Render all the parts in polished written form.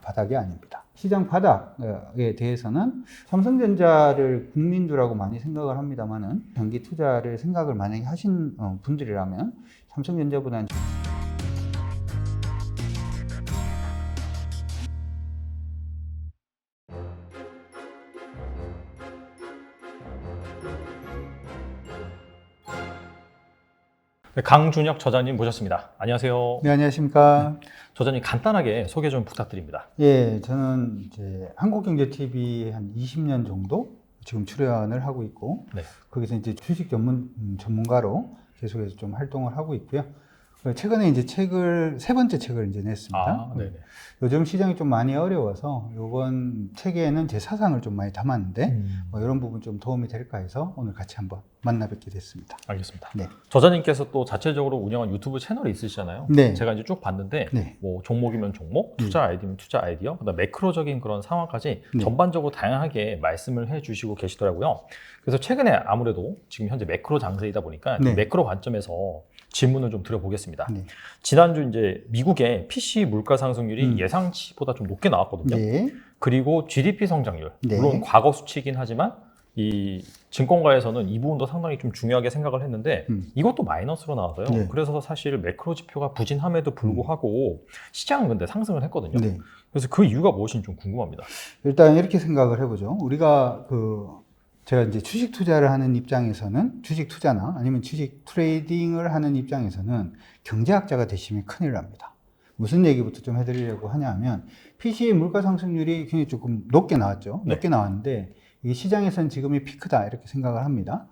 바닥이 아닙니다. 시장 바닥에 대해서는 삼성전자를 국민주라고 많이 생각을 합니다만은 장기 투자를 생각을 만약에 하신 분들이라면 삼성전자보다는 네, 강준혁 저자님 모셨습니다. 안녕하세요. 네, 안녕하십니까. 저자님 간단하게 소개 좀 부탁드립니다. 예, 저는 이제 한국경제TV 한 20년 정도 지금 출연을 하고 있고, 네. 거기서 이제 주식 전문가로 계속해서 좀 활동을 하고 있고요. 최근에 이제 세 번째 책을 이제 냈습니다. 네네. 요즘 시장이 좀 많이 어려워서 이번 책에는 제 사상을 좀 많이 담았는데, 이런 부분 좀 도움이 될까 해서 오늘 같이 한번 만나 뵙게 됐습니다. 알겠습니다. 네. 저자님께서 또 자체적으로 운영한 유튜브 채널이 있으시잖아요. 네. 제가 이제 쭉 봤는데, 네. 뭐 종목이면 종목, 투자 아이디어면 투자 아이디어, 그다음 매크로적인 그런 상황까지 네. 전반적으로 다양하게 말씀을 해주시고 계시더라고요. 그래서 최근에 아무래도 지금 현재 매크로 장세이다 보니까 네. 매크로 관점에서 질문을 좀 드려보겠습니다. 네. 지난주 이제 미국의 PC 물가 상승률이 예상치보다 좀 높게 나왔거든요. 네. 그리고 GDP 성장률, 네. 물론 과거 수치이긴 하지만 이 증권가에서는 이 부분도 상당히 좀 중요하게 생각을 했는데 이것도 마이너스로 나와서요. 네. 그래서 사실 매크로 지표가 부진함에도 불구하고 시장은 근데 상승을 했거든요. 네. 그래서 그 이유가 무엇인지 좀 궁금합니다. 일단 이렇게 생각을 해보죠. 우리가 제가 이제 주식 투자를 하는 입장에서는 주식 투자나 아니면 주식 트레이딩을 하는 입장에서는 경제학자가 되시면 큰일 납니다. 무슨 얘기부터 좀 해드리려고 하냐면 PC 물가 상승률이 굉장히 조금 높게 나왔죠. 네. 높게 나왔는데 이게 시장에서는 지금이 피크다 이렇게 생각을 합니다.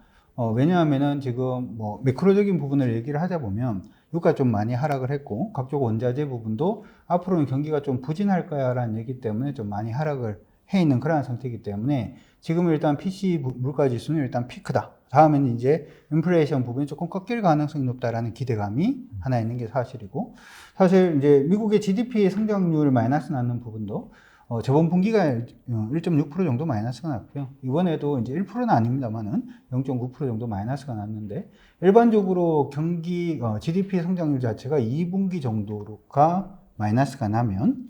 왜냐하면은 지금 뭐 매크로적인 부분을 얘기를 하자 보면 유가 좀 많이 하락을 했고 각종 원자재 부분도 앞으로는 경기가 좀 부진할 거야라는 얘기 때문에 좀 많이 하락을 해 있는 그러한 상태이기 때문에 지금 일단 PC 물가 지수는 일단 피크다. 다음에는 이제 인플레이션 부분이 조금 꺾일 가능성이 높다라는 기대감이 하나 있는 게 사실이고, 사실 이제 미국의 GDP 성장률 마이너스 나는 부분도 저번 분기가 1.6% 정도 마이너스가 났고요. 이번에도 이제 1%는 아닙니다만은 0.9% 정도 마이너스가 났는데, 일반적으로 GDP 성장률 자체가 2분기 정도가 마이너스가 나면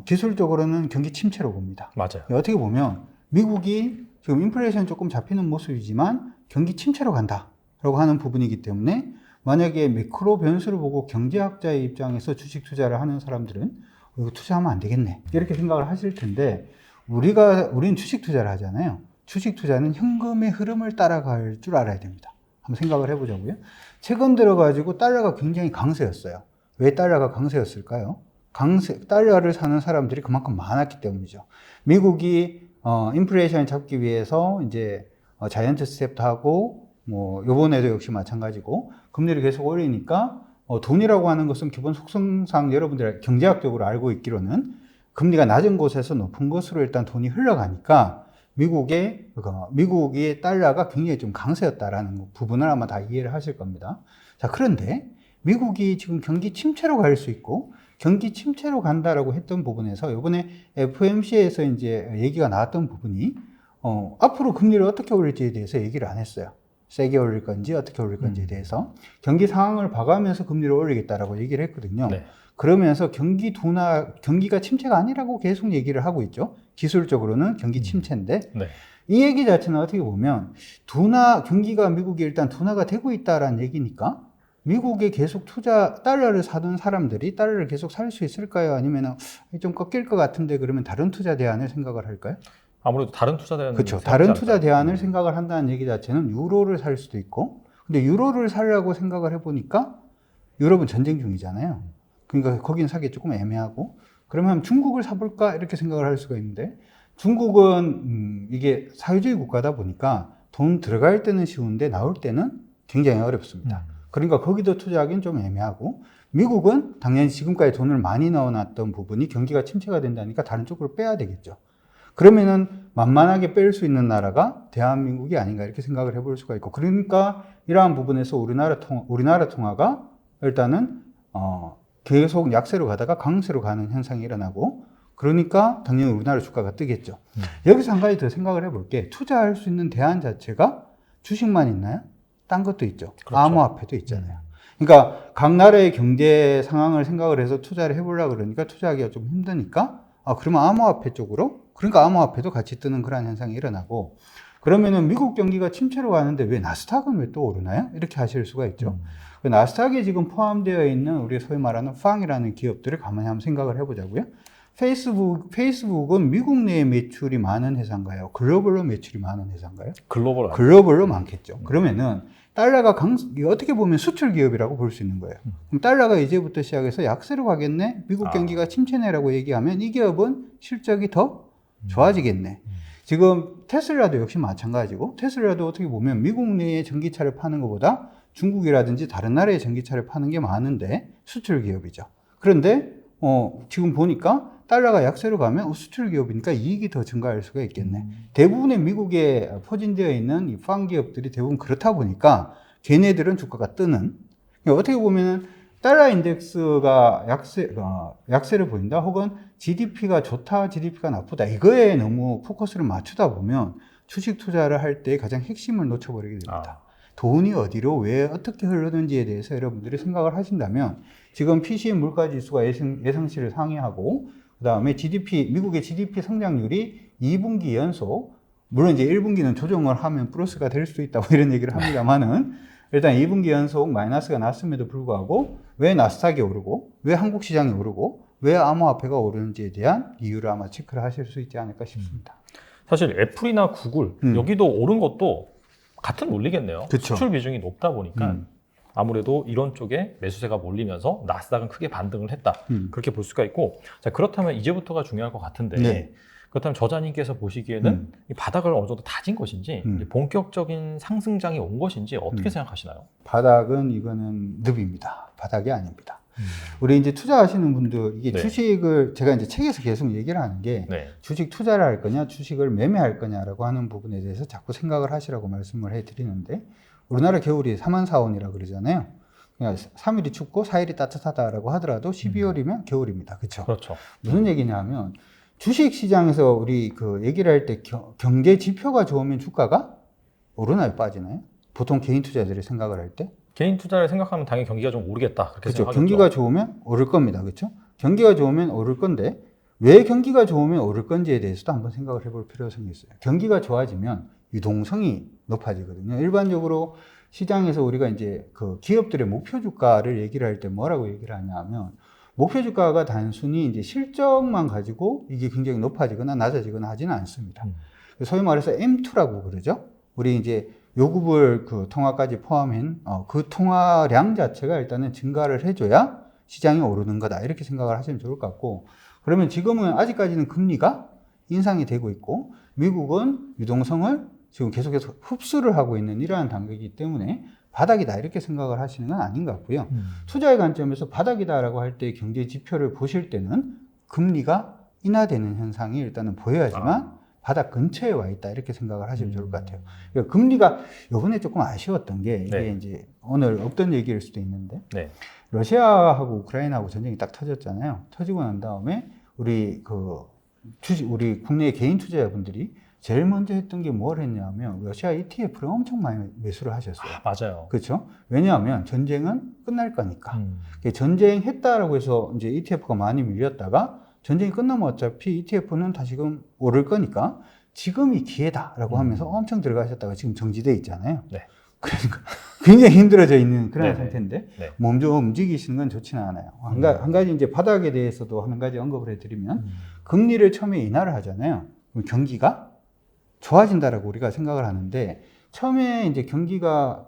기술적으로는 경기 침체로 봅니다. 맞아요. 어떻게 보면 미국이 지금 인플레이션 조금 잡히는 모습이지만 경기 침체로 간다라고 하는 부분이기 때문에 만약에 매크로 변수를 보고 경제학자의 입장에서 주식 투자를 하는 사람들은 이거 투자하면 안 되겠네 이렇게 생각을 하실 텐데, 우리는 주식 투자를 하잖아요. 주식 투자는 현금의 흐름을 따라갈 줄 알아야 됩니다. 한번 생각을 해보자고요. 최근 들어가지고 달러가 굉장히 강세였어요. 왜 달러가 강세였을까요? 달러를 사는 사람들이 그만큼 많았기 때문이죠. 미국이 인플레이션을 잡기 위해서 이제 자이언트 스텝도 하고, 뭐 요번에도 역시 마찬가지고 금리를 계속 올리니까 돈이라고 하는 것은 기본 속성상 여러분들 경제학적으로 알고 있기로는 금리가 낮은 곳에서 높은 곳으로 일단 돈이 흘러가니까 미국의 달러가 굉장히 좀 강세였다라는 부분을 아마 다 이해를 하실 겁니다. 자, 그런데 미국이 지금 경기 침체로 갈 수 있고 경기 침체로 간다라고 했던 부분에서 이번에 FOMC에서 이제 얘기가 나왔던 부분이 앞으로 금리를 어떻게 올릴지에 대해서 얘기를 안 했어요. 세게 올릴 건지 어떻게 올릴 건지에 대해서 경기 상황을 봐가면서 금리를 올리겠다라고 얘기를 했거든요. 네. 그러면서 경기가 침체가 아니라고 계속 얘기를 하고 있죠. 기술적으로는 경기 침체인데 네. 이 얘기 자체는 어떻게 보면 경기가 미국이 일단 둔화가 되고 있다라는 얘기니까 미국에 계속 달러를 사던 사람들이 달러를 계속 살 수 있을까요? 아니면 좀 꺾일 것 같은데 그러면 다른 투자 대안을 생각을 할까요? 아무래도 다른 투자 대안을 그렇죠. 다른 투자 대안을 생각을 한다는 얘기 자체는 유로를 살 수도 있고, 근데 유로를 살려고 생각을 해보니까 유럽은 전쟁 중이잖아요. 그러니까 거긴 사기 조금 애매하고, 그러면 중국을 사볼까 이렇게 생각을 할 수가 있는데, 중국은 이게 사회주의 국가다 보니까 돈 들어갈 때는 쉬운데 나올 때는 굉장히 어렵습니다. 그러니까 거기도 투자하기는 좀 애매하고, 미국은 당연히 지금까지 돈을 많이 넣어놨던 부분이 경기가 침체가 된다니까 다른 쪽으로 빼야 되겠죠. 그러면은 만만하게 뺄 수 있는 나라가 대한민국이 아닌가 이렇게 생각을 해볼 수가 있고, 그러니까 이러한 부분에서 우리나라 통화가 일단은 계속 약세로 가다가 강세로 가는 현상이 일어나고, 그러니까 당연히 우리나라 주가가 뜨겠죠. 여기서 한 가지 더 생각을 해볼게. 투자할 수 있는 대안 자체가 주식만 있나요? 딴 것도 있죠. 그렇죠. 암호화폐도 있잖아요. 그러니까 각 나라의 경제 상황을 생각을 해서 투자를 해보려고 그러니까 투자하기가 좀 힘드니까 그러면 암호화폐 쪽으로 그러니까 암호화폐도 같이 뜨는 그런 현상이 일어나고 그러면은 미국 경기가 침체로 가는데 왜 나스닥은 왜 또 오르나요? 이렇게 하실 수가 있죠. 그 나스닥에 지금 포함되어 있는 우리 소위 말하는 팡이라는 기업들을 가만히 한번 생각을 해보자고요. 페이스북은 미국 내에 매출이 많은 회사인가요? 글로벌로 매출이 많은 회사인가요? 글로벌로 많겠죠. 그러면은 달러가 어떻게 보면 수출 기업이라고 볼 수 있는 거예요. 그럼 달러가 이제부터 시작해서 약세로 가겠네? 미국 경기가 침체네라고 얘기하면 이 기업은 실적이 더 좋아지겠네. 지금 테슬라도 역시 마찬가지고 테슬라도 어떻게 보면 미국 내에 전기차를 파는 것보다 중국이라든지 다른 나라의 전기차를 파는 게 많은데 수출 기업이죠. 그런데 지금 보니까 달러가 약세로 가면 수출 기업이니까 이익이 더 증가할 수가 있겠네. 대부분의 미국에 포진되어 있는 이 팡 기업들이 대부분 그렇다 보니까 걔네들은 주가가 뜨는. 그러니까 어떻게 보면 달러 인덱스가 약세를 보인다 혹은 GDP가 좋다, GDP가 나쁘다 이거에 너무 포커스를 맞추다 보면 주식 투자를 할 때 가장 핵심을 놓쳐버리게 됩니다. 돈이 어디로 왜 어떻게 흐르는지에 대해서 여러분들이 생각을 하신다면 지금 PCE 물가지수가 예상치를 상회하고 그 다음에 미국의 GDP 성장률이 2분기 연속 물론 이제 1분기는 조정을 하면 플러스가 될 수 있다고 이런 얘기를 합니다만은 일단 2분기 연속 마이너스가 났음에도 불구하고 왜 나스닥이 오르고 왜 한국 시장이 오르고 왜 암호화폐가 오르는지에 대한 이유를 아마 체크를 하실 수 있지 않을까 싶습니다. 사실 애플이나 구글 여기도 오른 것도 같은 논리겠네요. 그쵸. 수출 비중이 높다 보니까 아무래도 이런 쪽에 매수세가 몰리면서 나스닥은 크게 반등을 했다. 그렇게 볼 수가 있고 자 그렇다면 이제부터가 중요할 것 같은데 네. 그렇다면 저자님께서 보시기에는 이 바닥을 어느 정도 다진 것인지 본격적인 상승장이 온 것인지 어떻게 생각하시나요? 바닥은 이거는 늪입니다. 바닥이 아닙니다. 우리 이제 투자하시는 분들 이게 네. 주식을 제가 이제 책에서 계속 얘기를 하는 게 네. 주식 투자를 할 거냐 주식을 매매할 거냐라고 하는 부분에 대해서 자꾸 생각을 하시라고 말씀을 해드리는데 우리나라 겨울이 3만4온이라고 그러잖아요. 그냥 3일이 춥고 4일이 따뜻하다라고 하더라도 12월이면 겨울입니다. 그렇죠? 그렇죠. 무슨 얘기냐면 주식 시장에서 우리 그 얘기를 할 때 경제 지표가 좋으면 주가가 오르나요, 빠지나요? 보통 개인 투자들이 생각을 할 때 개인 투자를 생각하면 당연히 경기가 좀 오르겠다. 그렇게 그렇죠. 생각하겠죠. 경기가 좋으면 오를 겁니다. 그렇죠? 경기가 좋으면 오를 건데 왜 경기가 좋으면 오를 건지에 대해서도 한번 생각을 해볼 필요성이 있어요. 경기가 좋아지면 유동성이 높아지거든요. 일반적으로 시장에서 우리가 이제 그 기업들의 목표 주가를 얘기를 할 때 뭐라고 얘기를 하냐면 목표 주가가 단순히 이제 실적만 가지고 이게 굉장히 높아지거나 낮아지거나 하지는 않습니다. 소위 말해서 M2라고 그러죠. 우리 이제 요구불 그 통화까지 포함한 그 통화량 자체가 일단은 증가를 해줘야 시장이 오르는 거다. 이렇게 생각을 하시면 좋을 것 같고 그러면 지금은 아직까지는 금리가 인상이 되고 있고 미국은 유동성을 지금 계속해서 흡수를 하고 있는 이러한 단계이기 때문에 바닥이다 이렇게 생각을 하시는 건 아닌 것 같고요. 투자의 관점에서 바닥이다라고 할 때 경제 지표를 보실 때는 금리가 인하되는 현상이 일단은 보여야지만 바닥 근처에 와 있다 이렇게 생각을 하시면 좋을 것 같아요. 그러니까 금리가 이번에 조금 아쉬웠던 게 이게 네. 이제 오늘 없던 얘기일 수도 있는데 네. 러시아하고 우크라이나하고 전쟁이 딱 터졌잖아요. 터지고 난 다음에 우리 우리 국내 개인 투자자분들이 제일 먼저 했던 게 뭘 했냐면 러시아 ETF를 엄청 많이 매수를 하셨어요. 맞아요. 그렇죠? 왜냐하면 전쟁은 끝날 거니까. 전쟁했다라고 해서 이제 ETF가 많이 밀렸다가 전쟁이 끝나면 어차피 ETF는 다시금 오를 거니까 지금이 기회다라고 하면서 엄청 들어가셨다가 지금 정지돼 있잖아요. 네. 그러니까 굉장히 힘들어져 있는 그런 네네. 상태인데 네. 몸 좀 움직이시는 건 좋지는 않아요. 한 가지 이제 바닥에 대해서도 한 가지 언급을 해드리면 금리를 처음에 인하를 하잖아요. 그럼 경기가 좋아진다라고 우리가 생각을 하는데 처음에 이제 경기가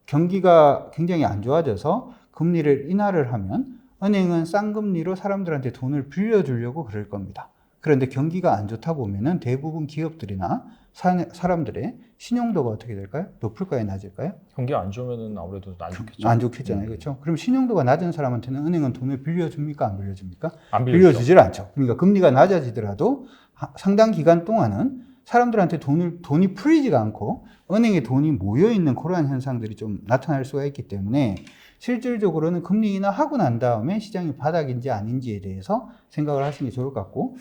경기가 굉장히 안 좋아져서 금리를 인하를 하면 은행은 싼 금리로 사람들한테 돈을 빌려주려고 그럴 겁니다. 그런데 경기가 안 좋다 보면은 대부분 기업들이나 사람들의 신용도가 어떻게 될까요? 높을까요? 낮을까요? 경기가 안 좋으면 아무래도 안 좋겠죠. 안 좋겠잖아요. 그렇죠? 그럼 신용도가 낮은 사람한테는 은행은 돈을 빌려줍니까? 안 빌려줍니까? 안 빌려주죠. 빌려주질 않죠. 그러니까 금리가 낮아지더라도 상당 기간 동안은 사람들한테 돈이 풀리지가 않고 은행에 돈이 모여있는 그러한 현상들이 좀 나타날 수가 있기 때문에 실질적으로는 금리 인하하고 난 다음에 시장이 바닥인지 아닌지에 대해서 생각을 하시는 게 좋을 것 같고,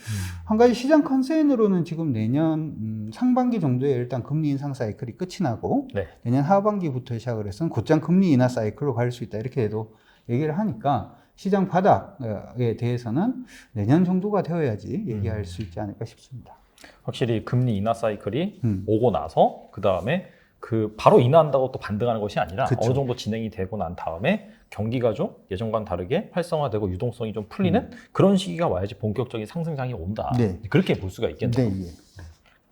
한 가지 시장 컨센으로는 지금 내년 상반기 정도에 일단 금리 인상 사이클이 끝이 나고 네. 내년 하반기부터 시작을 해서는 곧장 금리 인하 사이클로 갈 수 있다 이렇게도 얘기를 하니까 시장 바닥에 대해서는 내년 정도가 되어야지 얘기할 수 있지 않을까 싶습니다. 확실히 금리 인하 사이클이 오고 나서 그 다음에 그 바로 인하한다고 또 반등하는 것이 아니라 그쵸. 어느 정도 진행이 되고 난 다음에 경기가 좀 예전과는 다르게 활성화되고 유동성이 좀 풀리는 그런 시기가 와야지 본격적인 상승장이 온다. 네. 그렇게 볼 수가 있겠네요. 네, 예.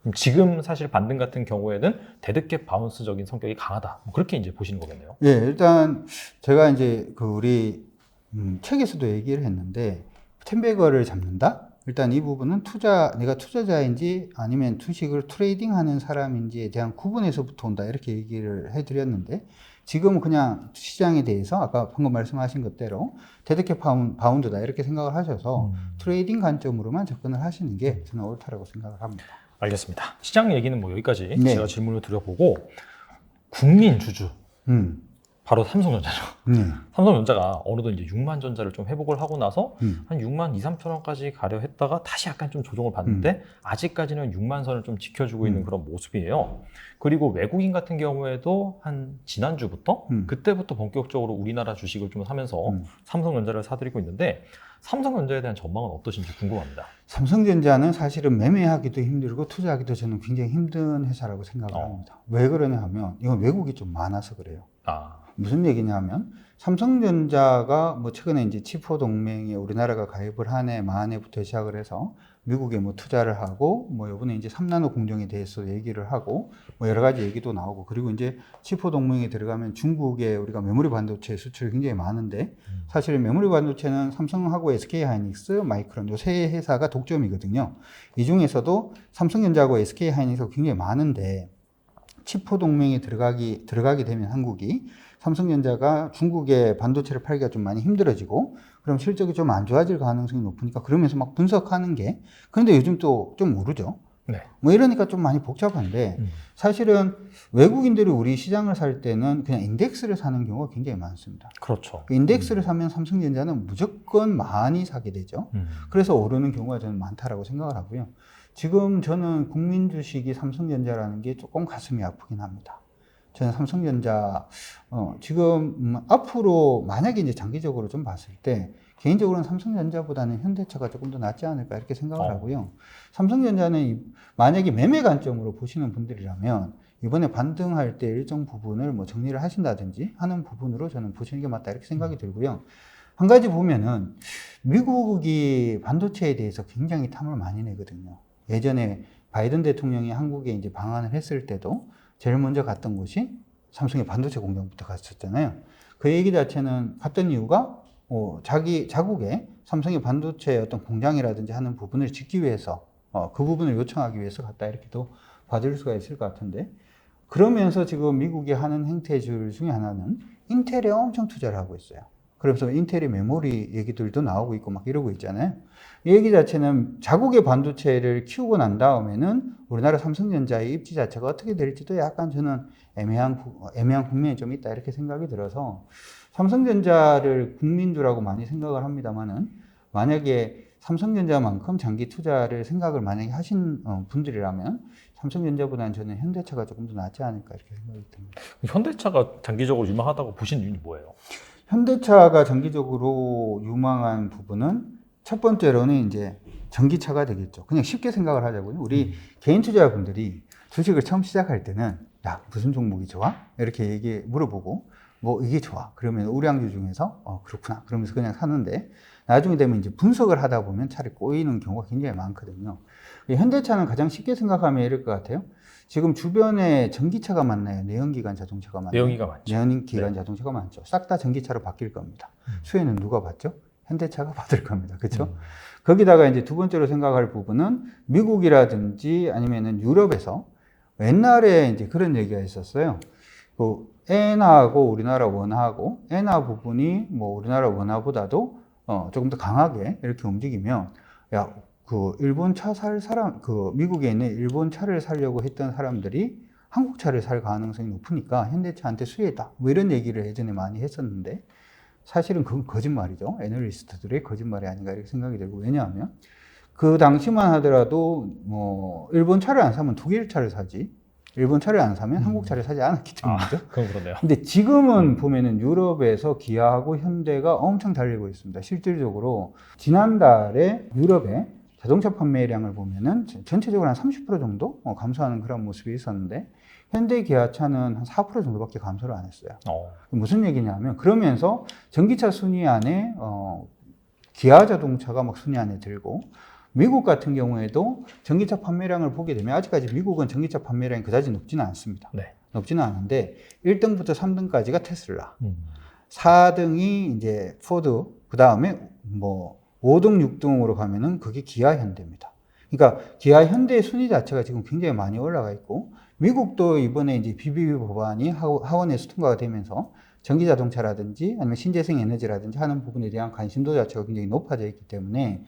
그럼 지금 사실 반등 같은 경우에는 데드캣 바운스적인 성격이 강하다. 뭐 그렇게 이제 보시는 거겠네요. 예, 일단 제가 이제 그 우리 책에서도 얘기를 했는데 텐베거를 잡는다. 일단 이 부분은 내가 투자자인지 아니면 주식을 트레이딩하는 사람인지에 대한 구분에서부터 온다 이렇게 얘기를 해드렸는데 지금은 그냥 시장에 대해서 아까 방금 말씀하신 것대로 데드캣 바운드다 이렇게 생각을 하셔서 트레이딩 관점으로만 접근을 하시는 게 저는 옳다라고 생각을 합니다. 알겠습니다. 시장 얘기는 뭐 여기까지 네. 제가 질문을 드려보고 국민 주주 바로 삼성전자죠. 삼성전자가 어느덧 이제 6만 전자를 좀 회복을 하고 나서 한 6만 2, 3천 원까지 가려 했다가 다시 약간 좀 조정을 받는데 아직까지는 6만 선을 좀 지켜주고 있는 그런 모습이에요. 그리고 외국인 같은 경우에도 한 지난주부터 그때부터 본격적으로 우리나라 주식을 좀 사면서 삼성전자를 사들이고 있는데 삼성전자에 대한 전망은 어떠신지 궁금합니다. 삼성전자는 사실은 매매하기도 힘들고 투자하기도 저는 굉장히 힘든 회사라고 생각을 합니다. 왜 그러냐 하면 이건 외국이 좀 많아서 그래요. 무슨 얘기냐면 삼성전자가 뭐 최근에 이제 치포 동맹에 우리나라가 가입을 한 해 만해부터 시작을 해서 미국에 뭐 투자를 하고 뭐 이번에 이제 3나노 공정에 대해서 얘기를 하고 뭐 여러 가지 얘기도 나오고 그리고 이제 치포 동맹에 들어가면 중국에 우리가 메모리 반도체 수출이 굉장히 많은데 사실 메모리 반도체는 삼성하고 SK 하이닉스, 마이크론 요 세 회사가 독점이거든요. 이 중에서도 삼성전자하고 SK 하이닉스가 굉장히 많은데 치포 동맹에 들어가게 되면 한국이 삼성전자가 중국에 반도체를 팔기가 좀 많이 힘들어지고 그럼 실적이 좀 안 좋아질 가능성이 높으니까 그러면서 막 분석하는 게 그런데 요즘 또 좀 오르죠. 네. 뭐 이러니까 좀 많이 복잡한데 사실은 외국인들이 우리 시장을 살 때는 그냥 인덱스를 사는 경우가 굉장히 많습니다. 그렇죠. 인덱스를 사면 삼성전자는 무조건 많이 사게 되죠. 그래서 오르는 경우가 저는 많다라고 생각을 하고요. 지금 저는 국민 주식이 삼성전자라는 게 조금 가슴이 아프긴 합니다. 저는 삼성전자, 지금, 앞으로 만약에 이제 장기적으로 좀 봤을 때, 개인적으로는 삼성전자보다는 현대차가 조금 더 낫지 않을까 이렇게 생각을 하고요. 삼성전자는 만약에 매매 관점으로 보시는 분들이라면, 이번에 반등할 때 일정 부분을 뭐 정리를 하신다든지 하는 부분으로 저는 보시는 게 맞다 이렇게 생각이 들고요. 한 가지 보면은, 미국이 반도체에 대해서 굉장히 탐을 많이 내거든요. 예전에 바이든 대통령이 한국에 이제 방한을 했을 때도 제일 먼저 갔던 곳이 삼성의 반도체 공장부터 갔었잖아요. 그 얘기 자체는 갔던 이유가 자국에 삼성의 반도체 어떤 공장이라든지 하는 부분을 짓기 위해서 그 부분을 요청하기 위해서 갔다 이렇게도 봐줄 수가 있을 것 같은데 그러면서 지금 미국이 하는 행태줄 중에 하나는 인텔에 엄청 투자를 하고 있어요. 그래서 인텔의 메모리 얘기들도 나오고 있고 막 이러고 있잖아요. 이 얘기 자체는 자국의 반도체를 키우고 난 다음에는 우리나라 삼성전자의 입지 자체가 어떻게 될지도 약간 저는 애매한 국면이 좀 있다 이렇게 생각이 들어서 삼성전자를 국민주라고 많이 생각을 합니다만은 만약에 삼성전자만큼 장기 투자를 생각을 만약에 하신 분들이라면 삼성전자보다는 저는 현대차가 조금 더 낫지 않을까 이렇게 생각이 듭니다. 현대차가 장기적으로 유망하다고 보신 이유는 뭐예요? 현대차가 장기적으로 유망한 부분은 첫 번째로는 이제 전기차가 되겠죠. 그냥 쉽게 생각을 하자고요. 우리 개인 투자자분들이 주식을 처음 시작할 때는 야, 무슨 종목이 좋아? 이렇게 물어보고 뭐 이게 좋아. 그러면 우량주 중에서 그렇구나. 그러면서 그냥 사는데 나중에 되면 이제 분석을 하다 보면 차를 꼬이는 경우가 굉장히 많거든요. 현대차는 가장 쉽게 생각하면 이럴 것 같아요. 지금 주변에 전기차가 많나요? 내연기관 자동차가 많나요? 내연기가 많죠. 내연기관 네. 자동차가 많죠. 싹 다 전기차로 바뀔 겁니다. 수혜는 누가 받죠? 현대차가 받을 겁니다. 그렇죠? 거기다가 이제 두 번째로 생각할 부분은 미국이라든지 아니면은 유럽에서 옛날에 이제 그런 얘기가 있었어요. 그 엔화하고 우리나라 원화하고 엔화 부분이 뭐 우리나라 원화보다도 조금 더 강하게 이렇게 움직이면 야, 그 일본 차 살 사람, 그 미국에 있는 일본 차를 사려고 했던 사람들이 한국차를 살 가능성이 높으니까 현대차한테 수혜다. 뭐 이런 얘기를 예전에 많이 했었는데 사실은 그건 거짓말이죠. 애널리스트들의 거짓말이 아닌가 이렇게 생각이 들고 왜냐하면 그 당시만 하더라도 뭐 일본 차를 안 사면 독일 차를 사지 일본 차를 안 사면 한국 차를 사지 않았기 때문이죠. 그건 그러네요. 근데 지금은 보면은 유럽에서 기아하고 현대가 엄청 달리고 있습니다. 실질적으로 지난달에 유럽의 자동차 판매량을 보면은 전체적으로 한 30% 정도 감소하는 그런 모습이 있었는데 현대 기아차는 한 4% 정도밖에 감소를 안 했어요. 무슨 얘기냐면 그러면서 전기차 순위 안에 기아 자동차가 막 순위 안에 들고 미국 같은 경우에도 전기차 판매량을 보게 되면 아직까지 미국은 전기차 판매량이 그다지 높지는 않습니다. 네. 높지는 않은데 1등부터 3등까지가 테슬라, 4등이 이제 포드, 그 다음에 뭐 5등, 6등으로 가면은 그게 기아 현대입니다. 그러니까 기아 현대의 순위 자체가 지금 굉장히 많이 올라가 있고 미국도 이번에 이제 BBB 법안이 하원에서 통과가 되면서 전기 자동차라든지 아니면 신재생 에너지라든지 하는 부분에 대한 관심도 자체가 굉장히 높아져 있기 때문에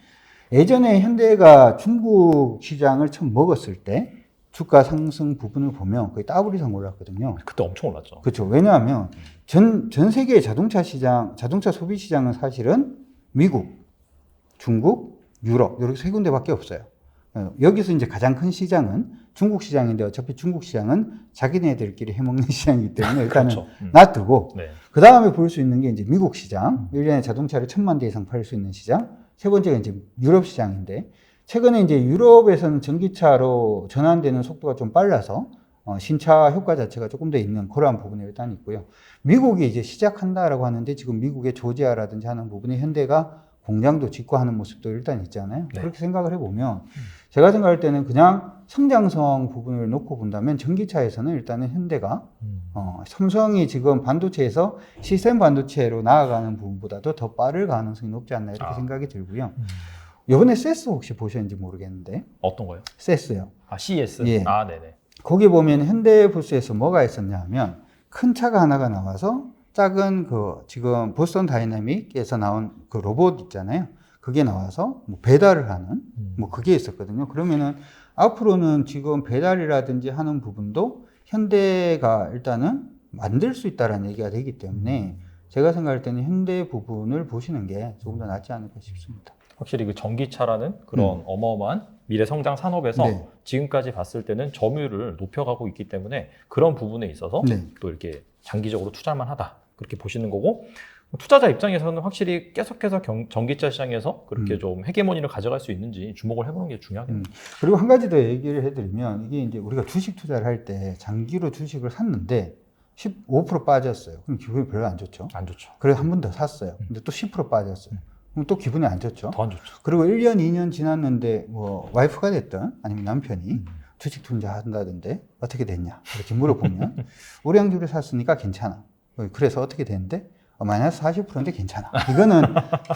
예전에 현대가 중국 시장을 처음 먹었을 때 주가 상승 부분을 보면 거의 더블 이상 올랐거든요. 그때 엄청 올랐죠. 그렇죠. 왜냐하면 전 세계의 자동차 시장, 자동차 소비 시장은 사실은 미국, 중국, 유럽 이렇게 세 군데밖에 없어요. 여기서 이제 가장 큰 시장은 중국 시장인데 어차피 중국 시장은 자기네들끼리 해먹는 시장이기 때문에 일단은 그렇죠. 놔두고 네. 그 다음에 볼 수 있는 게 이제 미국 시장, 1년에 자동차를 1000만 대 이상 팔 수 있는 시장. 세 번째가 이제 유럽 시장인데 최근에 이제 유럽에서는 전기차로 전환되는 속도가 좀 빨라서 신차 효과 자체가 조금 더 있는 그러한 부분이 일단 있고요. 미국이 이제 시작한다라고 하는데 지금 미국의 조지아라든지 하는 부분에 현대가 공장도 짓고 하는 모습도 일단 있잖아요. 네. 그렇게 생각을 해보면 제가 생각할 때는 그냥 성장성 부분을 놓고 본다면 전기차에서는 일단은 현대가 삼성이 지금 반도체에서 시스템 반도체로 나아가는 부분보다도 더 빠를 가능성이 높지 않나 이렇게 생각이 들고요. 이번에 세스 혹시 보셨는지 모르겠는데 어떤 거요? 세스요. CES? 예. 네네. 거기 보면 현대 부스에서 뭐가 있었냐 하면 큰 차가 하나가 나와서 작은 그 지금 보스턴 다이내믹에서 나온 그 로봇 있잖아요. 그게 나와서 뭐 배달을 하는 뭐 그게 있었거든요. 그러면은 앞으로는 지금 배달이라든지 하는 부분도 현대가 일단은 만들 수 있다라는 얘기가 되기 때문에 제가 생각할 때는 현대 부분을 보시는 게 조금 더 낫지 않을까 싶습니다. 확실히 그 전기차라는 그런 어마어마한 미래 성장 산업에서 네. 지금까지 봤을 때는 점유율을 높여가고 있기 때문에 그런 부분에 있어서 네. 또 이렇게 장기적으로 투자만 하다 그렇게 보시는 거고 투자자 입장에서는 확실히 계속해서 전기차 시장에서 그렇게 좀 헤게모니를 가져갈 수 있는지 주목을 해보는 게 중요하겠네요. 그리고 한 가지 더 얘기를 해드리면 이게 이제 우리가 주식 투자를 할 때 장기로 주식을 샀는데 15% 빠졌어요. 그럼 기분이 별로 안 좋죠. 안 좋죠. 그래서 한 번 더 샀어요. 근데 또 10% 빠졌어요. 그럼 또 기분이 안 좋죠. 더 안 좋죠. 그리고 1년, 2년 지났는데 뭐 와이프가 됐든 아니면 남편이 주식 투자한다던데 어떻게 됐냐 이렇게 물어보면 우량주를 샀으니까 괜찮아. 그래서 어떻게 됐는데 마이너스 40%인데 괜찮아. 이거는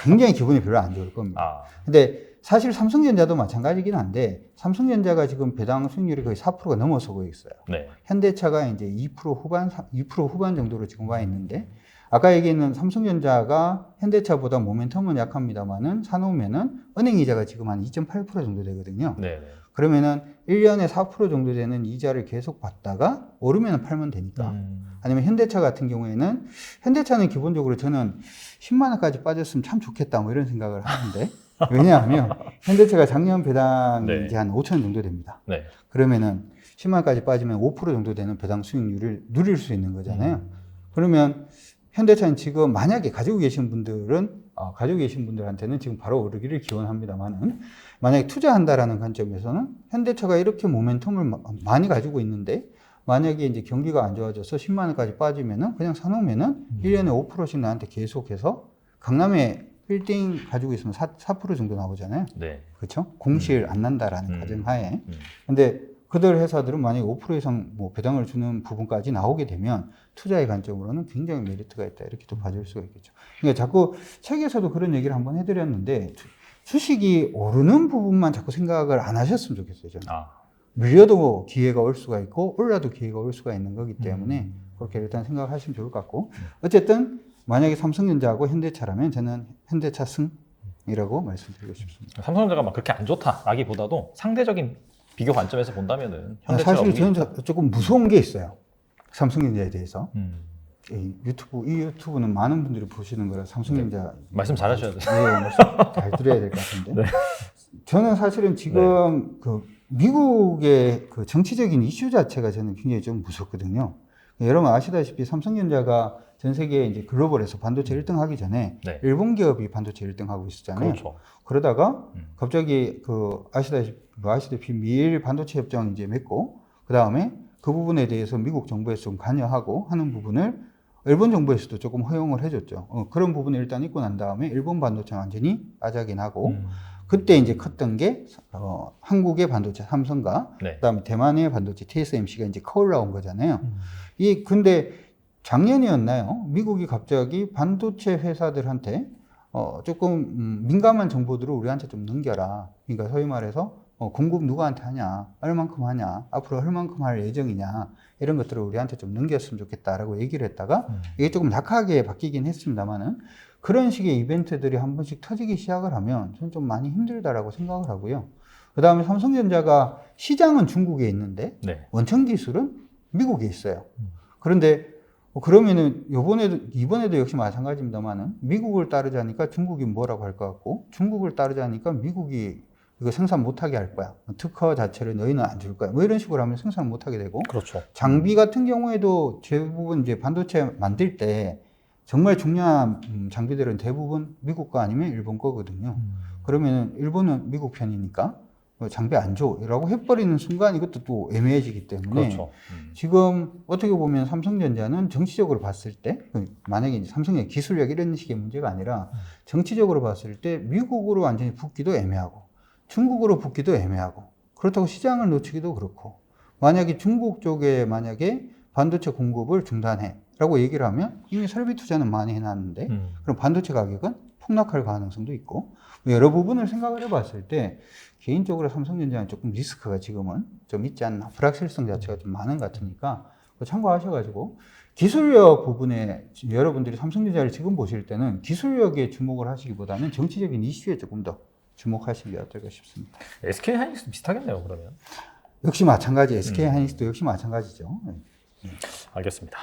굉장히 기분이 별로 안 좋을 겁니다. 근데 사실 삼성전자도 마찬가지긴 한데 삼성전자가 지금 배당 수익률이 거의 4%가 넘어서고 있어요. 네. 현대차가 이제 2% 후반 정도로 지금 와 있는데 아까 얘기했는 삼성전자가 현대차보다 모멘텀은 약합니다만은 사놓으면은 은행 이자가 지금 한 2.8% 정도 되거든요. 네. 그러면은 1년에 4% 정도 되는 이자를 계속 받다가 오르면 팔면 되니까. 아니면 현대차 같은 경우에는 현대차는 기본적으로 저는 10만 원까지 빠졌으면 참 좋겠다 뭐 이런 생각을 하는데 왜냐하면 현대차가 작년 배당이 네. 이제 한 5천 원 정도 됩니다. 네. 그러면은 10만 원까지 빠지면 5% 정도 되는 배당 수익률을 누릴 수 있는 거잖아요. 그러면 현대차는 지금 만약에 가지고 계신 분들한테는 지금 바로 오르기를 기원합니다만은 만약에 투자한다라는 관점에서는 현대차가 이렇게 모멘텀을 많이 가지고 있는데 만약에 이제 경기가 안 좋아져서 10만 원까지 빠지면은 그냥 사놓으면은 1년에 5%씩 나한테 계속해서 강남에 빌딩 가지고 있으면 4% 정도 나오잖아요. 네. 그렇죠? 공실 안 난다라는 가정하에. 근데 그들 회사들은 만약에 5% 이상 뭐 배당을 주는 부분까지 나오게 되면 투자의 관점으로는 굉장히 메리트가 있다. 이렇게 또 봐줄 수가 있겠죠. 그러니까 자꾸 책에서도 그런 얘기를 한번 해드렸는데 주식이 오르는 부분만 자꾸 생각을 안 하셨으면 좋겠어요. 저는. 밀려도 기회가 올 수가 있고 올라도 기회가 올 수가 있는 거기 때문에 그렇게 일단 생각하시면 좋을 것 같고 어쨌든 만약에 삼성전자하고 현대차라면 저는 현대차 승이라고 말씀드리고 싶습니다. 삼성전자가 막 그렇게 안 좋다라기보다도 상대적인 비교 관점에서 본다면은 현대차가 사실 저는 우위다. 조금 무서운 게 있어요. 삼성전자에 대해서. 이 유튜브는 많은 분들이 보시는 거라 삼성전자 말씀 잘하셔야 돼요. 네, 말씀 잘 드려야 될 것 같은데. 네. 저는 사실은 지금 그 미국의 그 정치적인 이슈 자체가 저는 굉장히 좀 무섭거든요. 여러분 아시다시피 삼성전자가 전 세계 이제 글로벌에서 반도체 1등 하기 전에 네. 일본 기업이 반도체 1등 하고 있었잖아요. 그렇죠. 그러다가 갑자기 그 아시다시피 미일 반도체 협정 이제 맺고 그 다음에 그 부분에 대해서 미국 정부에서 좀 관여하고 하는 부분을 일본 정부에서도 조금 허용을 해줬죠. 그런 부분을 일단 있고 난 다음에 일본 반도체 완전히 빠지긴 하고 그때 이제 컸던 게 한국의 반도체 삼성과 네. 그다음에 대만의 반도체 TSMC가 이제 커 올라온 거잖아요. 근데 작년이었나요? 미국이 갑자기 반도체 회사들한테 조금 민감한 정보들을 우리한테 좀 넘겨라. 그러니까 소위 말해서 공급 누구한테 하냐, 얼만큼 하냐, 앞으로 얼만큼 할 예정이냐 이런 것들을 우리한테 좀 넘겼으면 좋겠다라고 얘기를 했다가 이게 조금 약하게 바뀌긴 했습니다만은 그런 식의 이벤트들이 한 번씩 터지기 시작을 하면 저는 좀 많이 힘들다라고 생각을 하고요. 그 다음에 삼성전자가 시장은 중국에 있는데 네. 원천 기술은 미국에 있어요. 그런데 그러면은 이번에도 역시 마찬가지입니다만은 미국을 따르자니까 중국이 뭐라고 할 것 같고 중국을 따르자니까 미국이 이거 생산 못하게 할 거야. 특허 자체를 너희는 안 줄 거야. 뭐 이런 식으로 하면 생산 못하게 되고. 그렇죠. 장비 같은 경우에도 대부분 이제 반도체 만들 때 정말 중요한 장비들은 대부분 미국 거 아니면 일본 거거든요. 그러면 일본은 미국 편이니까 장비 안 줘라고 해버리는 순간 이것도 또 애매해지기 때문에 그렇죠. 지금 어떻게 보면 삼성전자는 정치적으로 봤을 때 만약에 이제 삼성의 기술력 이런 식의 문제가 아니라 정치적으로 봤을 때 미국으로 완전히 붙기도 애매하고 중국으로 붙기도 애매하고 그렇다고 시장을 놓치기도 그렇고 만약에 중국 쪽에 만약에 반도체 공급을 중단해 라고 얘기를 하면 이미 설비 투자는 많이 해놨는데 그럼 반도체 가격은 폭락할 가능성도 있고 여러 부분을 생각을 해봤을 때 개인적으로 삼성전자는 조금 리스크가 지금은 좀 있지 않나 불확실성 자체가 좀 많은 것 같으니까 참고하셔가지고 기술력 부분에 여러분들이 삼성전자를 지금 보실 때는 기술력에 주목을 하시기보다는 정치적인 이슈에 조금 더 주목하시는 게 어떨까 싶습니다. SK 하이닉스 비슷하겠네요, 그러면. 역시 마찬가지 SK 하이닉스도 역시 마찬가지죠. 알겠습니다.